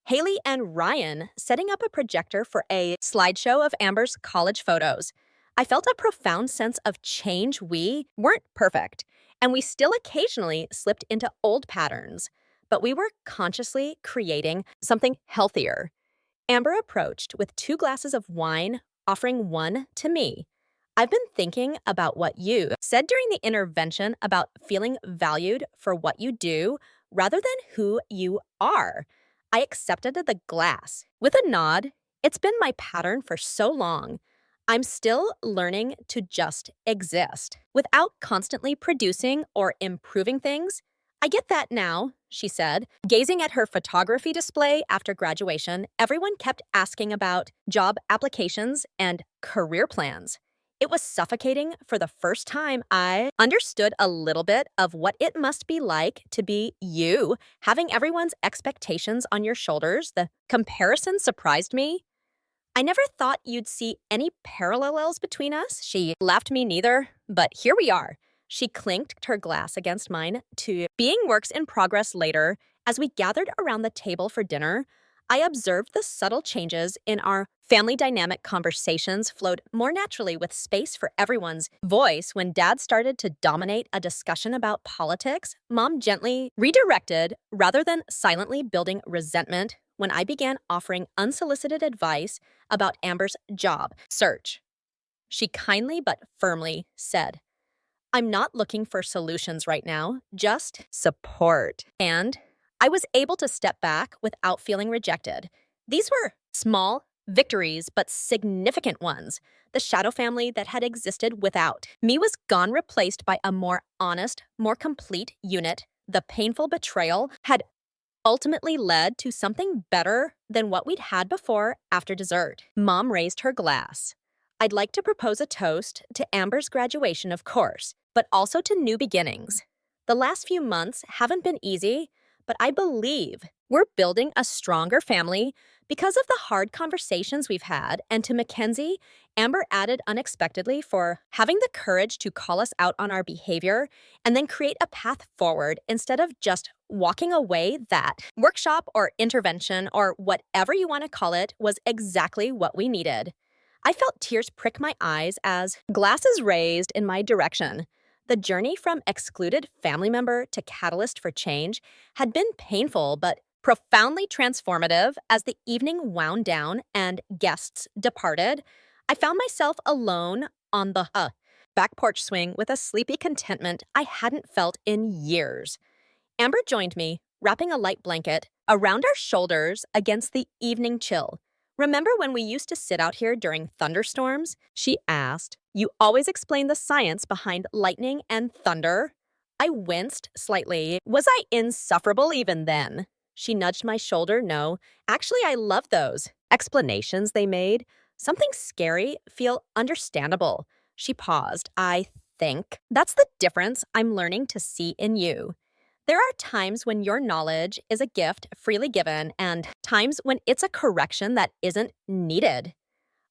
Haley and Ryan setting up a projector for a slideshow of Amber's college photos. I felt a profound sense of change. We weren't perfect, and we still occasionally slipped into old patterns, but we were consciously creating something healthier. Amber approached with 2 glasses of wine, offering one to me. I've been thinking about what you said during the intervention about feeling valued for what you do rather than who you are. I accepted the glass. With a nod, it's been my pattern for so long. I'm still learning to just exist without constantly producing or improving things. I get that now, she said. Gazing at her photography display after graduation, everyone kept asking about job applications and career plans. It was suffocating. For the first time, I understood a little bit of what it must be like to be you, having everyone's expectations on your shoulders. The comparison surprised me. I never thought you'd see any parallels between us. She laughed, me neither, but here we are. She clinked her glass against mine to being works in progress later. As we gathered around the table for dinner, I observed the subtle changes in our family dynamic. Conversations flowed more naturally with space for everyone's voice. When Dad started to dominate a discussion about politics, Mom gently redirected rather than silently building resentment. When I began offering unsolicited advice about Amber's job search, she kindly but firmly said, I'm not looking for solutions right now, just support. And I was able to step back without feeling rejected. These were small victories, but significant ones. the shadow family that had existed without. Me was gone, replaced by a more honest, more complete unit. The painful betrayal had ultimately led to something better than what we'd had before after dessert. Mom raised her glass. I'd like to propose a toast to Amber's graduation, of course, but also to new beginnings. The last few months haven't been easy, but I believe we're building a stronger family because of the hard conversations we've had. And to Mackenzie, Amber added unexpectedly for having the courage to call us out on our behavior and then create a path forward instead of just walking away. That workshop or intervention or whatever you want to call it was exactly what we needed. I felt tears prick my eyes as glasses raised in my direction. The journey from excluded family member to catalyst for change had been painful but profoundly transformative. As the evening wound down and guests departed, I found myself alone on the back porch swing with a sleepy contentment I hadn't felt in years. Amber joined me, wrapping a light blanket around our shoulders against the evening chill. "Remember when we used to sit out here during thunderstorms?" she asked. "You always explained the science behind lightning and thunder." I winced slightly. Was I insufferable even then? She nudged my shoulder. "No, actually, I love those explanations they made. Something scary feel understandable." She paused. "I think that's the difference I'm learning to see in you. There are times when your knowledge is a gift freely given and times when it's a correction that isn't needed."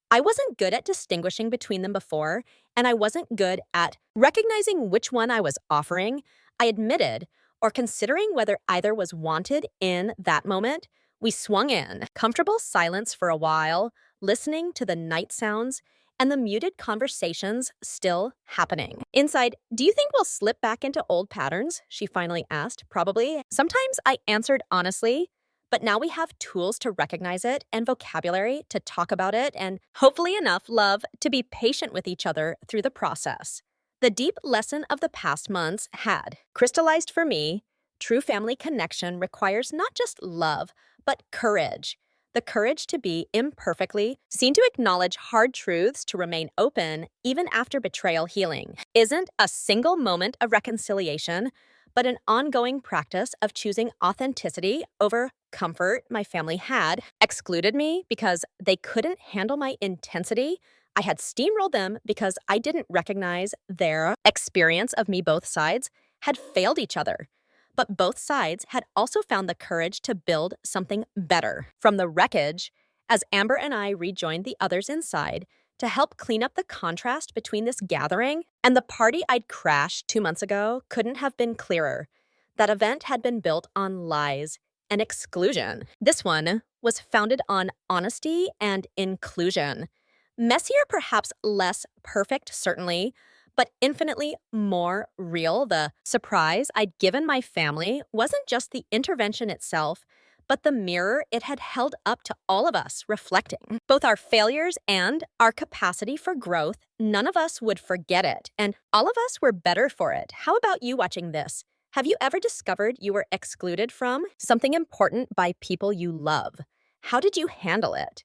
I wasn't good at distinguishing between them before, and I wasn't good at recognizing which one I was offering, I admitted, or considering whether either was wanted in that moment. We swung in, comfortable silence for a while, listening to the night sounds and the muted conversations still happening. Inside, "Do you think we'll slip back into old patterns?" she finally asked. "Probably." Sometimes I answered honestly, but now we have tools to recognize it and vocabulary to talk about it and hopefully enough love to be patient with each other through the process. The deep lesson of the past months had crystallized for me. True family connection requires not just love, but courage. The courage to be imperfectly seen, to acknowledge hard truths, to remain open even after betrayal. Healing isn't a single moment of reconciliation, but an ongoing practice of choosing authenticity over comfort. My family had excluded me because they couldn't handle my intensity. I had steamrolled them because I didn't recognize their experience of me. Both sides had failed each other, but both sides had also found the courage to build something better from the wreckage. As Amber and I rejoined the others inside to help clean up the contrast between this gathering and the party I'd crashed 2 months ago, couldn't have been clearer. That event had been built on lies and exclusion. This one was founded on honesty and inclusion. Messier, perhaps less perfect, certainly, but infinitely more real. The surprise I'd given my family wasn't just the intervention itself, but the mirror it had held up to all of us, reflecting both our failures and our capacity for growth. None of us would forget it, and all of us were better for it. How about you watching this? Have you ever discovered you were excluded from something important by people you love? How did you handle it?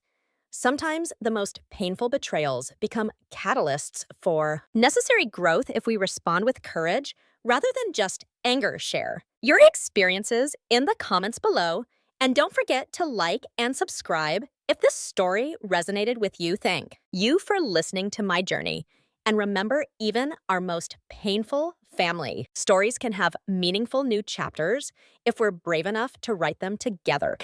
Sometimes the most painful betrayals become catalysts for necessary growth if we respond with courage rather than just anger. Share your experiences in the comments below, and don't forget to like and subscribe if this story resonated with you. Thank you for listening to my journey. And remember, even our most painful family stories can have meaningful new chapters if we're brave enough to write them together.